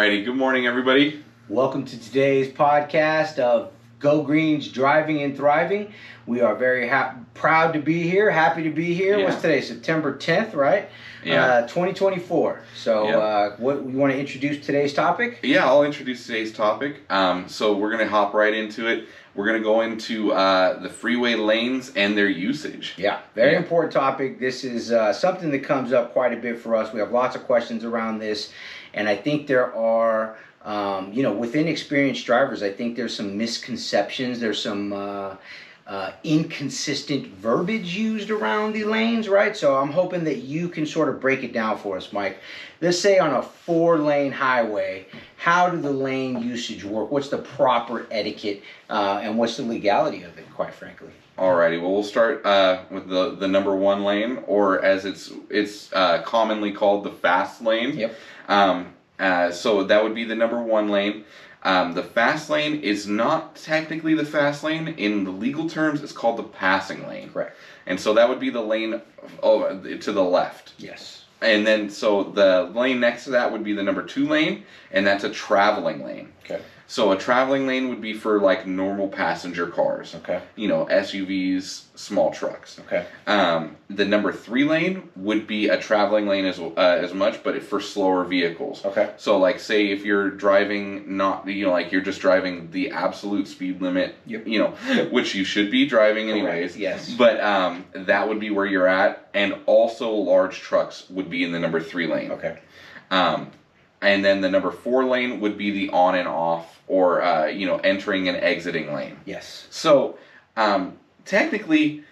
Alrighty, good morning everybody. Welcome to today's podcast of Go Greens Driving and Thriving. We are very proud to be here, happy to be here. Yeah. What's today? September 10th, right? Yeah. 2024. So what we want to introduce today's topic? Yeah, I'll introduce today's topic. So we're going to hop right into it. We're going to go into the freeway lanes and their usage. Yeah, very important topic. This is something that comes up quite a bit for us. We have lots of questions around this. And I think there are, within experienced drivers, I think there's some misconceptions. There's some inconsistent verbiage used around the lanes, right? So I'm hoping that you can sort of break it down for us, Mike. Let's say on a 4-lane highway, how do the lane usage work? What's the proper etiquette and what's the legality of it, quite frankly? Alrighty, well, we'll start with the number 1 lane, or as it's commonly called, the fast lane. Yep. So that would be the number 1 lane. The fast lane is not technically the fast lane. In the legal terms, it's called the passing lane. Correct. And so that would be the lane to the left. Yes. And then so the lane next to that would be the number 2 lane, and that's a traveling lane. Okay. So a traveling lane would be for like normal passenger cars. Okay. SUVs, small trucks. Okay. The number 3 lane would be a traveling lane as much, but for slower vehicles. Okay. So like say if you're driving like you're just driving the absolute speed limit, Yep. which you should be driving anyways. Correct. Yes. But that would be where you're at, and also large trucks would be in the number 3 lane. Okay. And then the number 4 lane would be the on and off, or entering and exiting lane. Yes. So technically,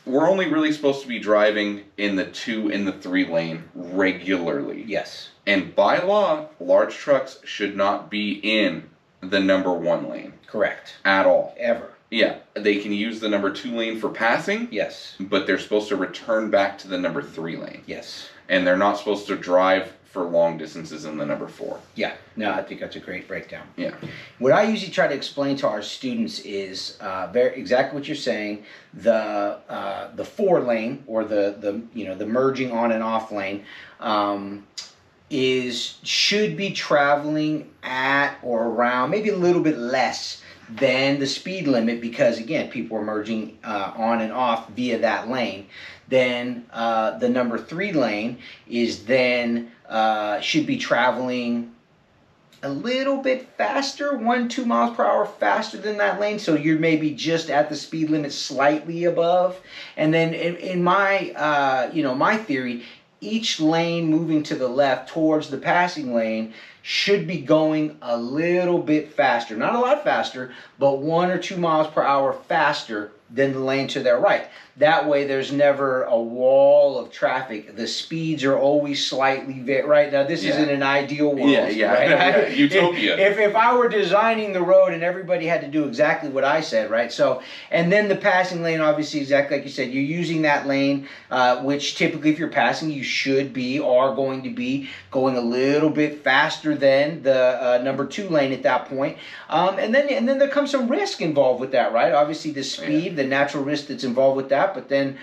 we're only really supposed to be driving in the 2 and the 3 lane regularly. Yes. And by law, large trucks should not be in the number 1 lane. Correct. At all. Ever. Yeah, they can use the number 2 lane for passing. Yes. But they're supposed to return back to the number 3 lane. Yes. And they're not supposed to drive for long distances in the number 4. Yeah, no, I think that's a great breakdown. Yeah. What I usually try to explain to our students is exactly what you're saying. The 4 lane, or the merging on and off lane, should be traveling at or around, maybe a little bit less than the speed limit, because again, people are merging on and off via that lane. Then the number 3 lane is then should be traveling a little bit faster, 1-2 miles per hour faster than that lane. So you're maybe just at the speed limit, slightly above. And then in my my theory, each lane moving to the left towards the passing lane should be going a little bit faster. Not a lot faster, but 1 or 2 miles per hour faster than the lane to their right. That way there's never a wall of traffic. The speeds are always slightly, right? Now this isn't an ideal world. Yeah. Right? Utopia. If I were designing the road and everybody had to do exactly what I said, right? So, and then the passing lane, obviously, exactly like you said, you're using that lane, which typically if you're passing, you are going to be going a little bit faster than the number 2 lane at that point. And then there comes some risk involved with that, right? Obviously the speed, the natural risk that's involved with that. But then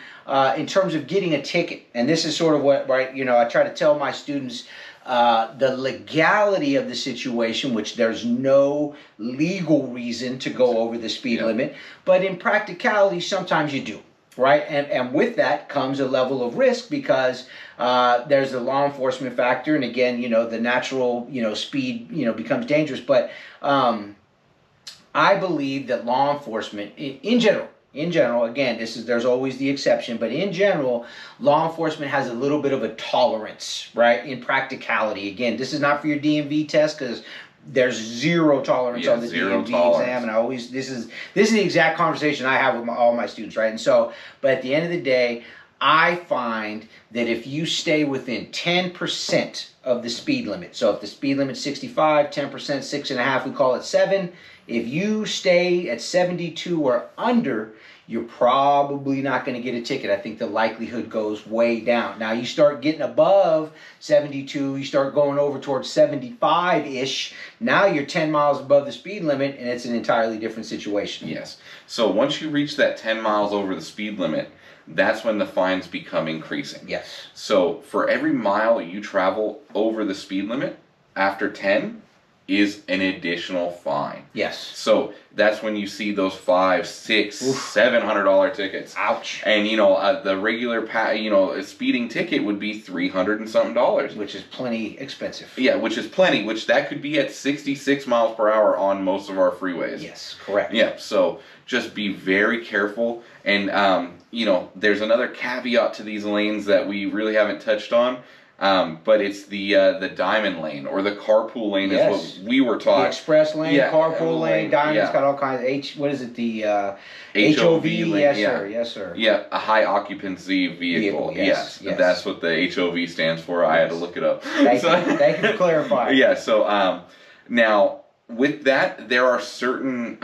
in terms of getting a ticket, and this is sort of what, right, I try to tell my students the legality of the situation, which there's no legal reason to go over the speed limit. But in practicality, sometimes you do. Right, and with that comes a level of risk, because there's the law enforcement factor, and again, the natural, speed, becomes dangerous. But I believe that law enforcement, in general, again, there's always the exception, but in general, law enforcement has a little bit of a tolerance, right, in practicality. Again, this is not for your DMV test, because there's zero tolerance on the DMV exam, and this is the exact conversation I have with all my students, right? And so, but at the end of the day, I find that if you stay within 10% of the speed limit, so if the speed limit's 65, 10%, 6.5, we call it 7. If you stay at 72 or under, you're probably not going to get a ticket. I think the likelihood goes way down. Now, you start getting above 72, you start going over towards 75-ish. Now you're 10 miles above the speed limit, and it's an entirely different situation. Yes. So once you reach that 10 miles over the speed limit, that's when the fines become increasing. Yes. So for every mile you travel over the speed limit, after 10, is an additional fine. Yes. So that's when you see those $500, $600, $700 tickets. Ouch. And the regular speeding ticket would be $300 and something, which is plenty expensive. Yeah, which is plenty. Which that could be at 66 miles per hour on most of our freeways. Yes, correct. Yeah. So just be very careful. And there's another caveat to these lanes that we really haven't touched on. But it's the diamond lane or the carpool lane is what we were taught. The express lane, carpool lane, diamond's got all kinds of HOV lane? Yes, sir. Yes, sir. Yeah, a high occupancy vehicle. Yes. That's what the HOV stands for. I had to look it up. Thank you for clarifying. Yeah, so now with that, there are certain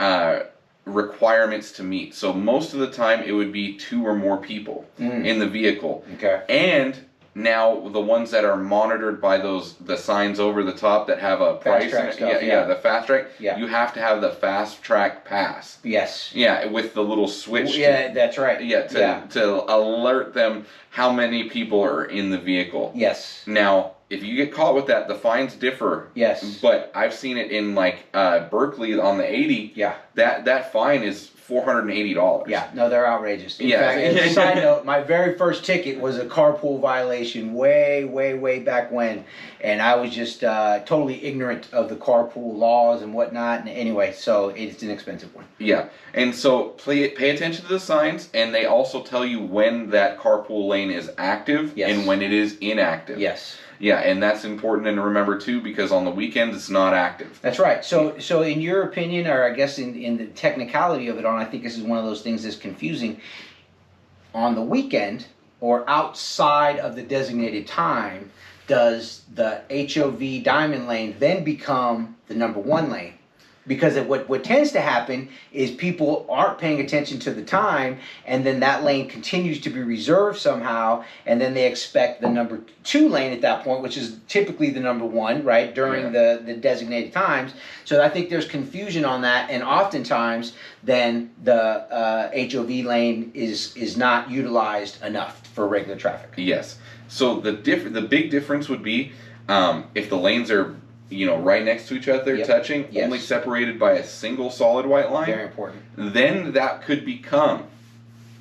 requirements to meet. So most of the time it would be 2 or more people in the vehicle. Okay. And now the ones that are monitored by the signs over the top that have a price fast track stuff, the fast track, yeah, you have to have the fast track pass. Yes. Yeah, with the little switch. That's right. To alert them how many people are in the vehicle. Yes. Now, if you get caught with that, the fines differ. Yes. But I've seen it in Berkeley on the 80. Yeah. That fine is $480. Yeah, no, they're outrageous. In fact, as a side note, my very first ticket was a carpool violation way back when, and I was just totally ignorant of the carpool laws and whatnot. And anyway, so it's an expensive one. Yeah, and so pay attention to the signs, and they also tell you when that carpool lane is active and when it is inactive. Yes. Yeah, and that's important to remember too, because on the weekends it's not active. That's right. So in your opinion, or I guess in the technicality of it all, I think this is one of those things that's confusing. On the weekend or outside of the designated time, does the HOV diamond lane then become the number 1 lane? Because what tends to happen is people aren't paying attention to the time, and then that lane continues to be reserved somehow, and then they expect the number 2 lane at that point, which is typically the number 1, right, during the designated times. So I think there's confusion on that, and oftentimes then the HOV lane is not utilized enough for regular traffic. Yes. So the big difference would be if the lanes are right next to each other, touching, only separated by a single solid white line. Very important. Then that could become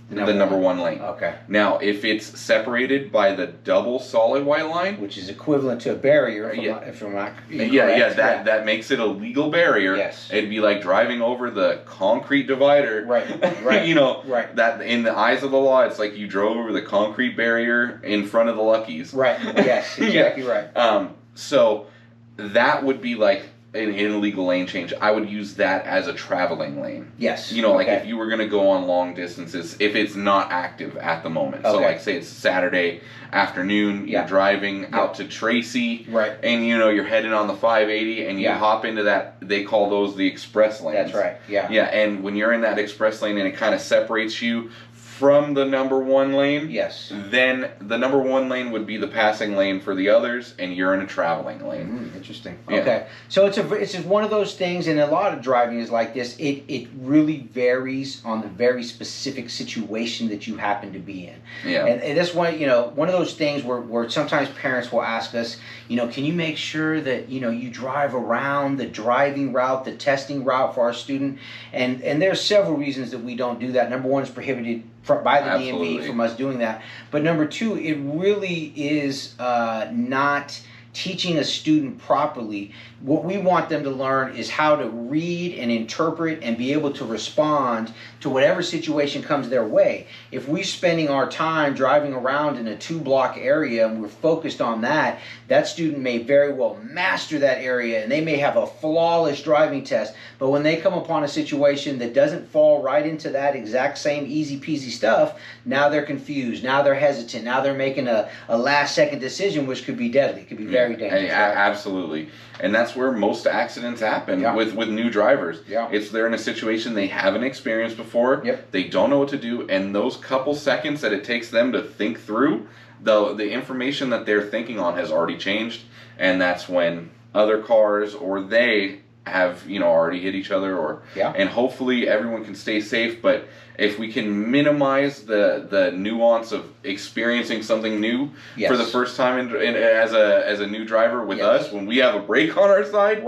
the number 1 lane. Okay. Now, if it's separated by the double solid white line, which is equivalent to a barrier, that makes it a legal barrier. Yes. It'd be like driving over the concrete divider. Right. That in the eyes of the law, it's like you drove over the concrete barrier in front of the Luckies. Right. Yes. Exactly right. So that would be like an illegal lane change. I would use that as a traveling lane. Yes. If you were going to go on long distances, if it's not active at the moment. So say it's Saturday afternoon, you're driving out to Tracy, right, and you're heading on the 580 and you hop into that, they call those the express lanes. That's right. Yeah. Yeah, and when you're in that express lane and it kind of separates you from the number 1 lane, then the number 1 lane would be the passing lane for the others, and you're in a traveling lane. Interesting. Yeah. Okay, so it's just one of those things, and a lot of driving is like this. It really varies on the very specific situation that you happen to be in. Yeah. And that's why one of those things where sometimes parents will ask us, can you make sure that you drive around the driving route, the testing route for our student? And there's several reasons that we don't do that. Number 1 is prohibited by the DMV from us doing that. But number 2, it really is not teaching a student properly. What we want them to learn is how to read and interpret and be able to respond to whatever situation comes their way. If we're spending our time driving around in a 2-block area and we're focused on that, that student may very well master that area and they may have a flawless driving test. But when they come upon a situation that doesn't fall right into that exact same easy peasy stuff, now they're confused, now they're hesitant, now they're making a last second decision, which could be deadly, could be very dangerous. Absolutely. And that's where most accidents happen with new drivers. Yeah. It's they're in a situation they haven't experienced before. Yep. They don't know what to do, and those couple seconds that it takes them to think through, the information that they're thinking on has already changed, and that's when other cars or they have already hit each other, or and hopefully everyone can stay safe. But if we can minimize the nuance of experiencing something new for the first time as a new driver with us, when we have a brake on our side,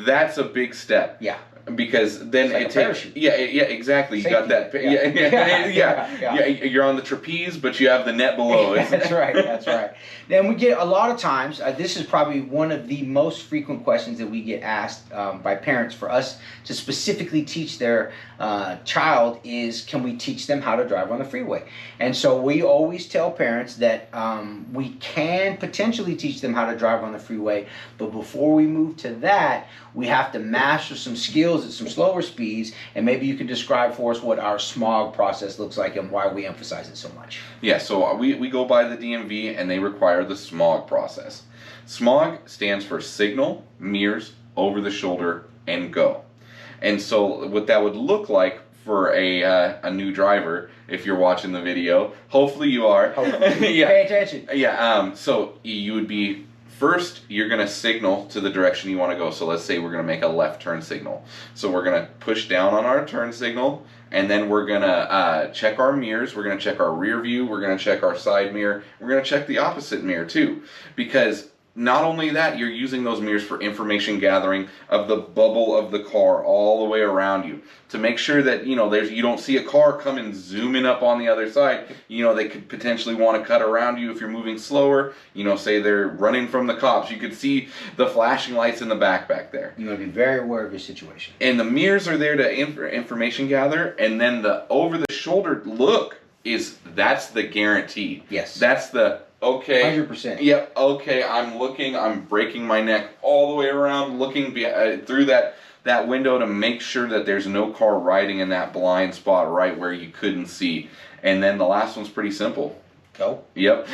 that's a big step. Yeah. Because then it takes exactly. You got that. You're on the trapeze, but you have the net below. That's right. Then we get a lot of times. This is probably one of the most frequent questions that we get asked by parents for us to specifically teach their child is, can we teach them how to drive on the freeway? And so we always tell parents that we can potentially teach them how to drive on the freeway, but before we move to that, we have to master some skills at some slower speeds, and maybe you can describe for us what our smog process looks like and why we emphasize it so much. Yeah, so we go by the DMV, and they require the smog process. Smog stands for signal, mirrors, over the shoulder, and go. And so what that would look like for a new driver, if you're watching the video, hopefully you are. Hopefully. Pay attention. Yeah, so you would be, first, you're going to signal to the direction you want to go. So let's say we're going to make a left turn signal. So we're going to push down on our turn signal, and then we're going to check our mirrors. We're going to check our rear view. We're going to check our side mirror. We're going to check the opposite mirror too. Because not only that, you're using those mirrors for information gathering of the bubble of the car all the way around you to make sure that you don't see a car coming zooming up on the other side. They could potentially want to cut around you if you're moving slower. Say they're running from the cops. You could see the flashing lights in the back there. You want to be very aware of your situation. And the mirrors are there to information gather, and then the over the shoulder look that's the guarantee. Yes. That's the okay. 100%. Yep. Okay. I'm looking. I'm breaking my neck all the way around, looking through that window to make sure that there's no car riding in that blind spot right where you couldn't see. And then the last one's pretty simple. Go. Yep.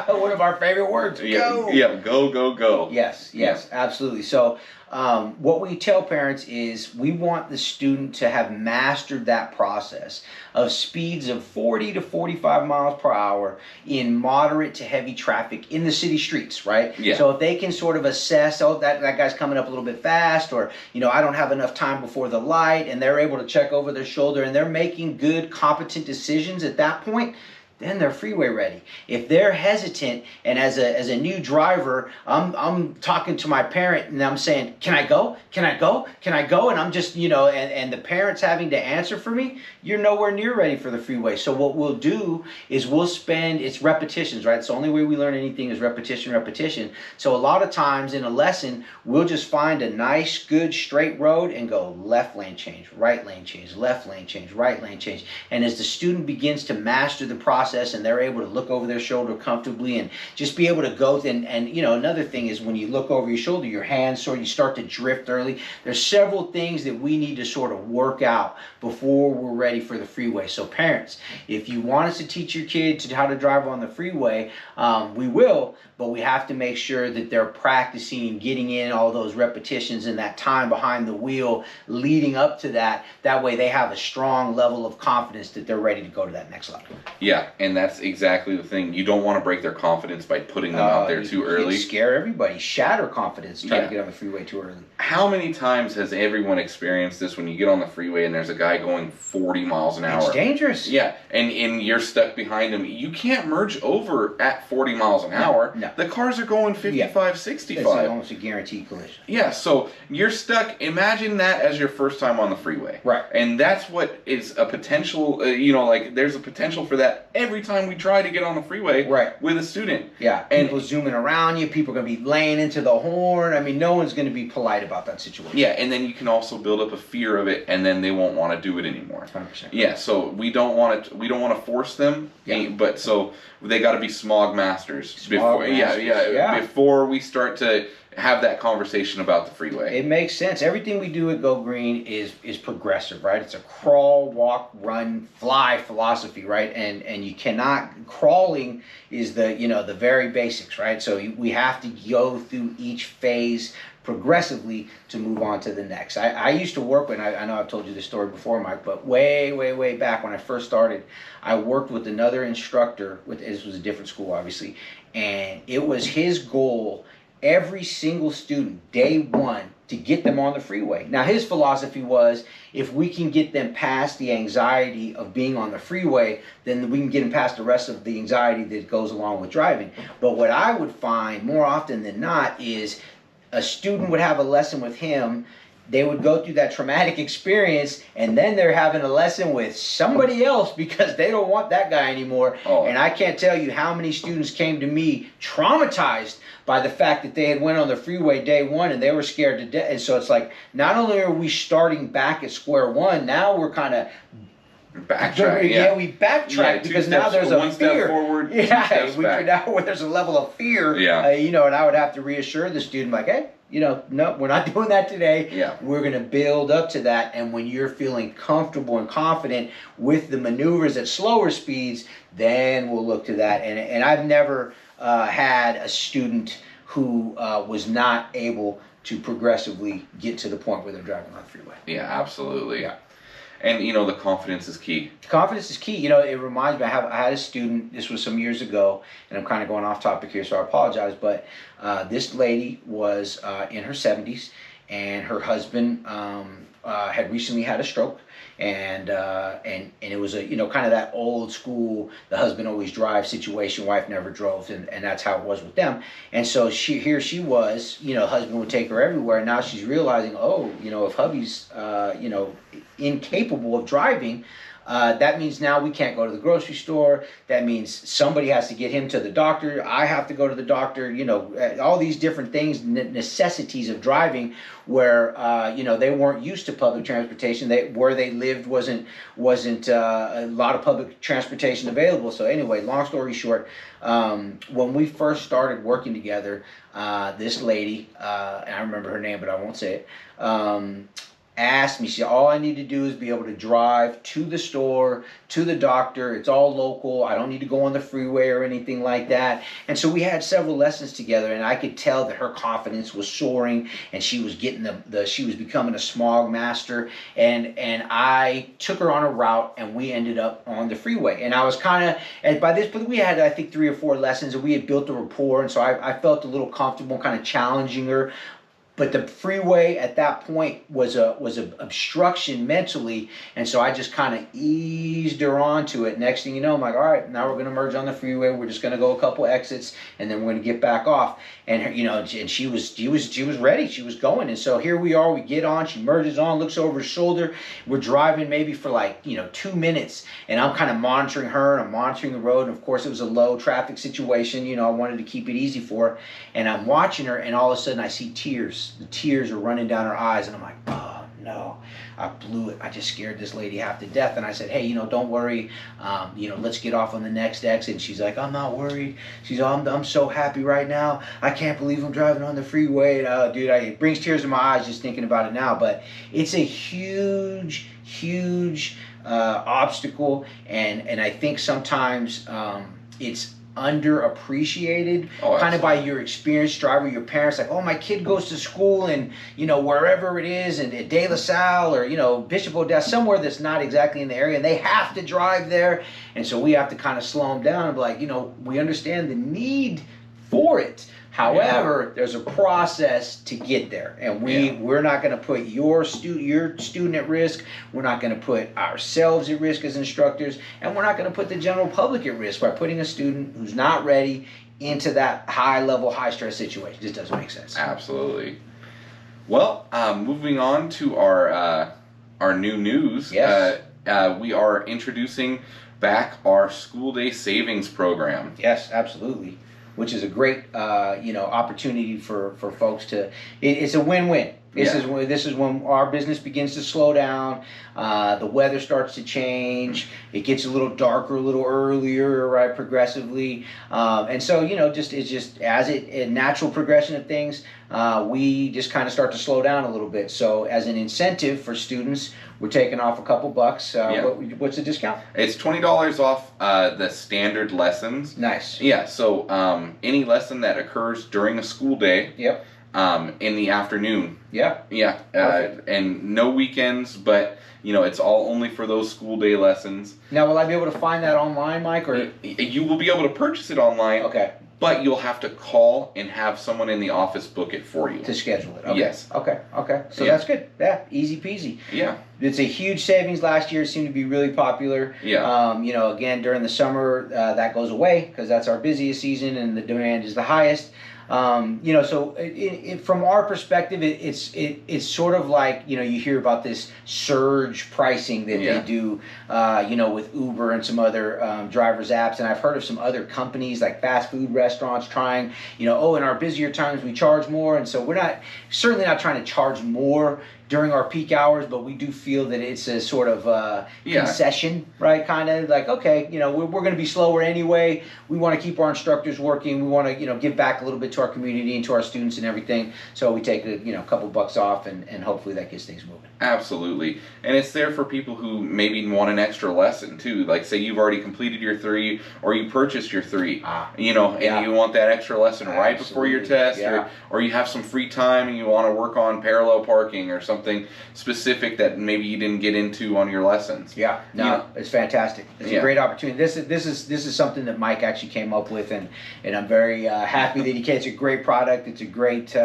One of our favorite words. Go. Yep. Go. Yes, absolutely. So what we tell parents is we want the student to have mastered that process of speeds of 40 to 45 miles per hour in moderate to heavy traffic in the city streets, right? Yeah. So if they can sort of assess, that guy's coming up a little bit fast, or, I don't have enough time before the light, and they're able to check over their shoulder, and they're making good, competent decisions at that point, then they're freeway ready. If they're hesitant, and as a new driver, I'm talking to my parent and I'm saying, can I go? And I'm just, and the parent's having to answer for me, you're nowhere near ready for the freeway. So what we'll do is it's repetitions, right? It's the only way we learn anything is repetition. So a lot of times in a lesson, we'll just find a nice, good, straight road and go left lane change, right lane change, left lane change, right lane change. And as the student begins to master the process, and they're able to look over their shoulder comfortably and just be able to go, and another thing is when you look over your shoulder, your hands you start to drift early. There's several things that we need to sort of work out before we're ready for the freeway. So parents, if you want us to teach your kid how to drive on the freeway, we will, but we have to make sure that they're practicing and getting in all those repetitions and that time behind the wheel leading up to that. That way they have a strong level of confidence that they're ready to go to that next level. Yeah, and that's exactly the thing. You don't want to break their confidence by putting them out there too early. Scare everybody, shatter confidence, trying to get on the freeway too early. How many times has everyone experienced this when you get on the freeway and there's a guy going 40 miles an hour? It's dangerous. Yeah, and you're stuck behind him. You can't merge over at 40 miles an hour. No. The cars are going 55, 65. It's almost a guaranteed collision. Yeah, so you're stuck. Imagine that as your first time on the freeway. Right. And that's what is a potential, there's a potential for that every time we try to get on the freeway with a student. Yeah, and people zooming around you, people are going to be laying into the horn. I mean, no one's going to be polite about that situation. Yeah, and then you can also build up a fear of it, and then they won't want to do it anymore. 100%. Yeah, so we don't want to force them, but so they got to be smog masters before we start to have that conversation about the freeway. It makes sense. Everything we do at Go Green is progressive, right? It's a crawl, walk, run, fly philosophy, right? And you cannot, crawling is the very basics, right? So we have to go through each phase progressively to move on to the next. I used to work with, I know I've told you this story before, Mike, but way back when I first started, I worked with another instructor, this was a different school obviously, and it was his goal, every single student, day one, to get them on the freeway. Now, his philosophy was, if we can get them past the anxiety of being on the freeway, then we can get them past the rest of the anxiety that goes along with driving. But what I would find more often than not is a student would have a lesson with him, they would go through that traumatic experience, and then they're having a lesson with somebody else because they don't want that guy anymore. Oh. And I can't tell you how many students came to me traumatized by the fact that they had went on the freeway day one and they were scared to death. And so it's like, not only are we starting back at square one, now we're kind of backtrack. Yeah, we backtrack because now there's a one fear. Step forward, yeah, 2 steps back. now where there's a level of fear. Yeah. You know, and I would have to reassure the student, like, hey, you know, no, we're not doing that today. Yeah. We're going to build up to that. And when you're feeling comfortable and confident with the maneuvers at slower speeds, then we'll look to that. And I've never had a student who was not able to progressively get to the point where they're driving on the freeway. Yeah, absolutely. Yeah. And, you know, the confidence is key. Confidence is key. You know, it reminds me, I had a student, this was some years ago, and I'm kind of going off topic here, so I apologize, but this lady was in her 70s, and her husband had recently had a stroke, and it was a, you know, kind of that old school, the husband always drives situation, wife never drove, and that's how it was with them. And so here she was, you know, husband would take her everywhere, and now she's realizing, oh, you know, if hubby's, you know, incapable of driving, that means now we can't go to the grocery store. That means somebody has to get him to the doctor. I have to go to the doctor. You know, all these different things, necessities of driving, where you know, they weren't used to public transportation. Where they lived wasn't a lot of public transportation available. So anyway, long story short, when we first started working together, this lady, and I remember her name, but I won't say it. Asked me, she said, all I need to do is be able to drive to the store, to the doctor. It's all local. I don't need to go on the freeway or anything like that. And so we had several lessons together, and I could tell that her confidence was soaring, and she was getting she was becoming a smog master. And I took her on a route, and we ended up on the freeway. And I was kind of, and by this point we had, I think, 3 or 4 lessons, and we had built a rapport. And so I felt a little comfortable kind of challenging her. But the freeway at that point was a obstruction mentally, and so I just kind of eased her onto it. Next thing you know, I'm like, all right, now we're going to merge on the freeway. We're just going to go a couple exits, and then we're going to get back off. And her, you know, and she was ready. She was going, and so here we are. We get on. She merges on, looks over her shoulder. We're driving maybe for like 2 minutes, and I'm kind of monitoring her, and I'm monitoring the road. And of course, it was a low traffic situation. You know, I wanted to keep it easy for her, and I'm watching her, and all of a sudden I see tears. The tears are running down her eyes, and I'm like, oh no, I blew it. I just scared this lady half to death. And I said, hey, you know, don't worry. Let's get off on the next exit. And she's like, I'm not worried. She's like, I'm so happy right now. I can't believe I'm driving on the freeway. Dude, it brings tears to my eyes just thinking about it now. But it's a huge, huge obstacle, and I think sometimes it's underappreciated, kind of by your experienced driver, your parents, like, oh, my kid goes to school and, you know, wherever it is, and at De La Salle or, you know, Bishop O'Dell, somewhere that's not exactly in the area, and they have to drive there. And so we have to kind of slow them down and be like, you know, we understand the need for it. However, there's a process to get there, and we're not going to put your student at risk. We're not going to put ourselves at risk as instructors, and we're not going to put the general public at risk by putting a student who's not ready into that high-level, high-stress situation. It just doesn't make sense. Absolutely. Well, moving on to our new news. Yes. We are introducing back our school day savings program. Yes, absolutely. Which is a great, opportunity for folks to. It's a win-win. This is when our business begins to slow down. The weather starts to change. It gets a little darker, a little earlier, right, progressively. And so, you know, it's just as a natural progression of things, we just kind of start to slow down a little bit. So, as an incentive for students, we're taking off a couple bucks. What's the discount? It's $20 off the standard lessons. Nice. Yeah. So any lesson that occurs during a school day. Yep. In the afternoon. Yeah. Yeah. And no weekends, but you know, it's all only for those school day lessons. Now, will I be able to find that online, Mike? Or you will be able to purchase it online. Okay. but you'll have to call and have someone in the office book it for you. To schedule it. Okay. Yes. Okay. So Yeah. that's good. Yeah, easy peasy. Yeah. It's a huge savings last year. It seemed to be really popular. Yeah. You know, again, during the summer, that goes away because that's our busiest season and the demand is the highest. You know, so from our perspective, it's sort of like, you know, you hear about this surge pricing that Yeah. they do, you know, with Uber and some other drivers apps, and I've heard of some other companies like fast food restaurants trying, you know, oh, in our busier times we charge more, and so we're certainly not trying to charge more during our peak hours, but we do feel that it's a sort of Yeah. concession, right? Kind of like, okay, you know, we're going to be slower anyway. We want to keep our instructors working. We want to, you know, give back a little bit to our community and to our students and everything. So we take a, you know, couple bucks off, and hopefully that gets things moving. Absolutely. And it's there for people who maybe want an extra lesson too. Like say you've already completed your 3 or you purchased your 3, you know, and Yeah. you want that extra lesson right before your Absolutely. test, Yeah. or you have some free time and you want to work on parallel parking or something specific that maybe you didn't get into on your lessons. Yeah, no, You know? it's fantastic. It's Yeah. a great opportunity. This is something that Mike actually came up with, and I'm very happy that he came. It's a great product. It's a great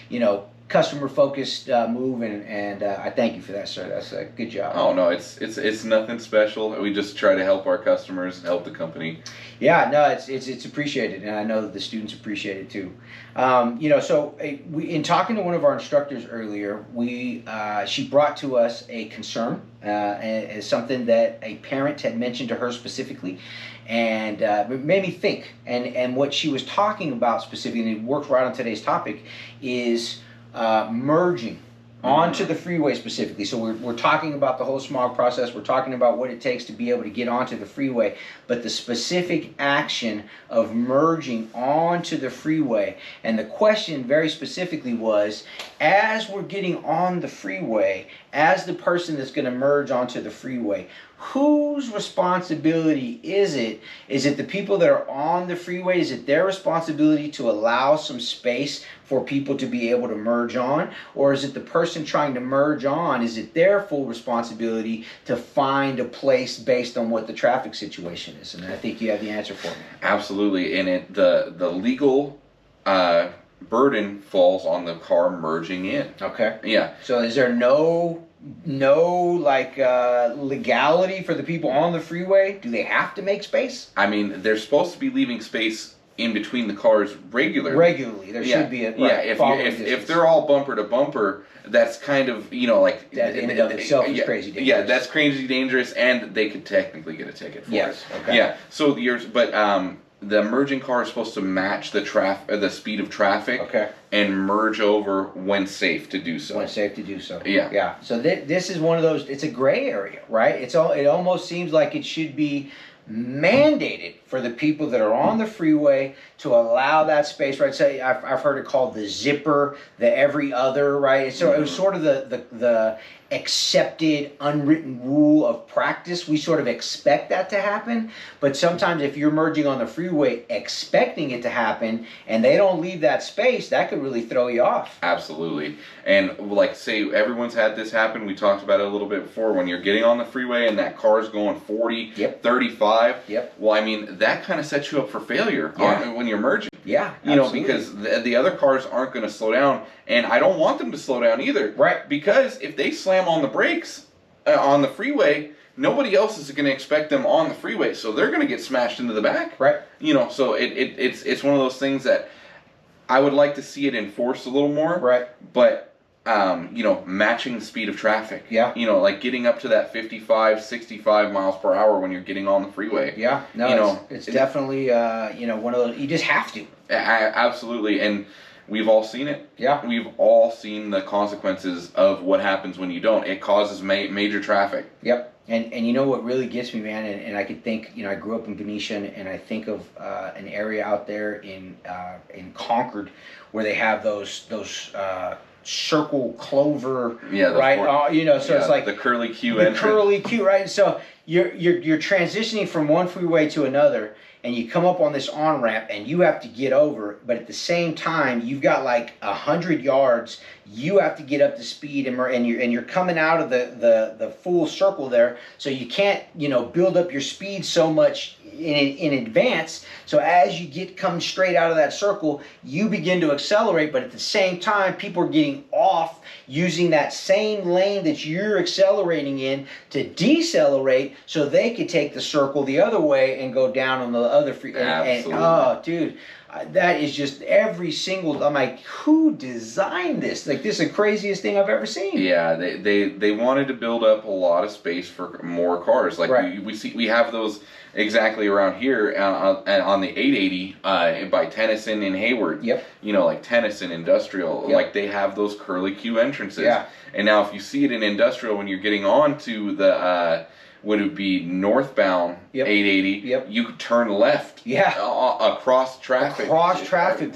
you know, customer focused move, and I thank you for that, sir. That's a good job. Oh no, it's nothing special. We just try to help our customers and help the company. Yeah, no, it's appreciated, and I know that the students appreciate it too. You know, so in talking to one of our instructors earlier, she brought to us a concern, as something that a parent had mentioned to her specifically, and it made me think. And what she was talking about specifically, and it works right on today's topic, is merging onto the freeway specifically. So we're talking about the whole smog process. We're talking about what it takes to be able to get onto the freeway, but the specific action of merging onto the freeway. And the question very specifically was, as we're getting on the freeway, as the person that's going to merge onto the freeway, whose responsibility is it? Is it the people that are on the freeway? Is it their responsibility to allow some space for people to be able to merge on? Or is it the person trying to merge on, is it their full responsibility to find a place based on what the traffic situation is? And I think you have the answer for me. Absolutely, and the legal burden falls on the car merging in. Okay. Yeah. So is there no like legality for the people on the freeway? Do they have to make space? I mean, they're supposed to be leaving space in between the cars regularly. There should be a If they're all bumper to bumper, that's kind of, you know, like that in and of itself is crazy dangerous. Yeah, that's crazy dangerous, and they could technically get a ticket for it. Okay. Yeah. So the merging car is supposed to match the speed of traffic. Okay. And merge over when safe to do so. When safe to do so. Yeah. Yeah. So this is one of those. It's a gray area, right? It almost seems like it should be mandated for the people that are on the freeway to allow that space, right? So I've heard it called the zipper, the every other, right? So it was sort of the accepted unwritten rule of practice. We sort of expect that to happen, but sometimes if you're merging on the freeway expecting it to happen and they don't leave that space, that could really throw you off. Absolutely. And like say everyone's had this happen. We talked about it a little bit before. When you're getting on the freeway and that car's going 40, 35. Yep. Well, I mean, that kind of sets you up for failure when you're merging. Yeah, you know, because the other cars aren't going to slow down, and I don't want them to slow down either. Right. Because if they slam on the brakes on the freeway, nobody else is going to expect them on the freeway, so they're going to get smashed into the back. Right. You know, so it's one of those things that I would like to see it enforced a little more. Right. But you know, matching the speed of traffic. Yeah. You know, like getting up to that 55, 65 miles per hour when you're getting on the freeway. Yeah. No, you know, it's definitely you know, one of those, you just have to. Absolutely. And we've all seen it. Yeah. We've all seen the consequences of what happens when you don't. It causes major traffic. Yep. And you know what really gets me, man, and I could think, you know, I grew up in Venetian, and I think of an area out there in Concord where they have those circle clover, yeah, right? You know, so it's like the curly Q the entrance. curly Q, right? So you're transitioning from one freeway to another, and you come up on this on ramp, and you have to get over. But at the same time, you've got like 100 yards. You have to get up to speed, and you're coming out of the full circle there, so you can't build up your speed so much in advance. So as you come straight out of that circle, you begin to accelerate, but at the same time, people are getting off using that same lane that you're accelerating in to decelerate so they could take the circle the other way and go down on the other free. Absolutely. Oh, dude. That is just every single. I'm like, who designed this? Like, this is the craziest thing I've ever seen. Yeah, they wanted to build up a lot of space for more cars. Like right. we have those exactly around here on the 880 by Tennyson and Hayward. Yep. Like Tennyson Industrial. Yep. Like they have those curly Q entrances. Yeah. And now if you see it in Industrial when you're getting on to the would it be northbound 880? Yep. You turn left. Yeah. Across traffic. Across traffic.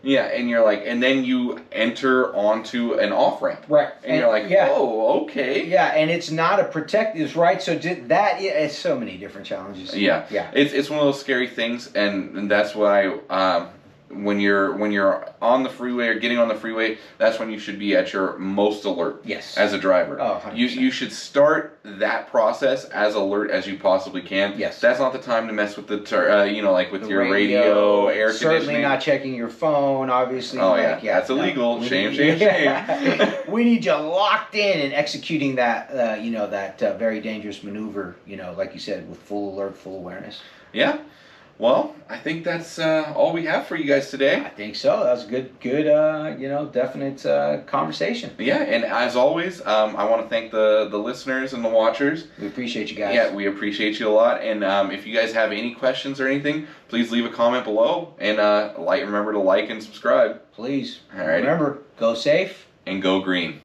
Yeah, and you're like, and then you enter onto an off ramp. Right. And you're like, oh, okay. Yeah, and it's not a protective, right? So it's so many different challenges. Yeah. Yeah. It's one of those scary things, and that's why when you're on the freeway or getting on the freeway, that's when you should be at your most alert. Yes. As a driver. Oh, 100%. You should start that process as alert as you possibly can. Yes. That's not the time to mess with like with The your radio, air conditioning. Certainly not checking your phone, obviously. Oh, yeah. That's illegal. Shame. We need you locked in and executing that, that very dangerous maneuver, like you said, with full alert, full awareness. Yeah. Well, I think that's all we have for you guys today. I think so. That was a good, definite conversation. Yeah, and as always, I want to thank the listeners and the watchers. We appreciate you guys. Yeah, we appreciate you a lot. And if you guys have any questions or anything, please leave a comment below. And remember to like and subscribe. Please. All right. Remember, go safe. And go green.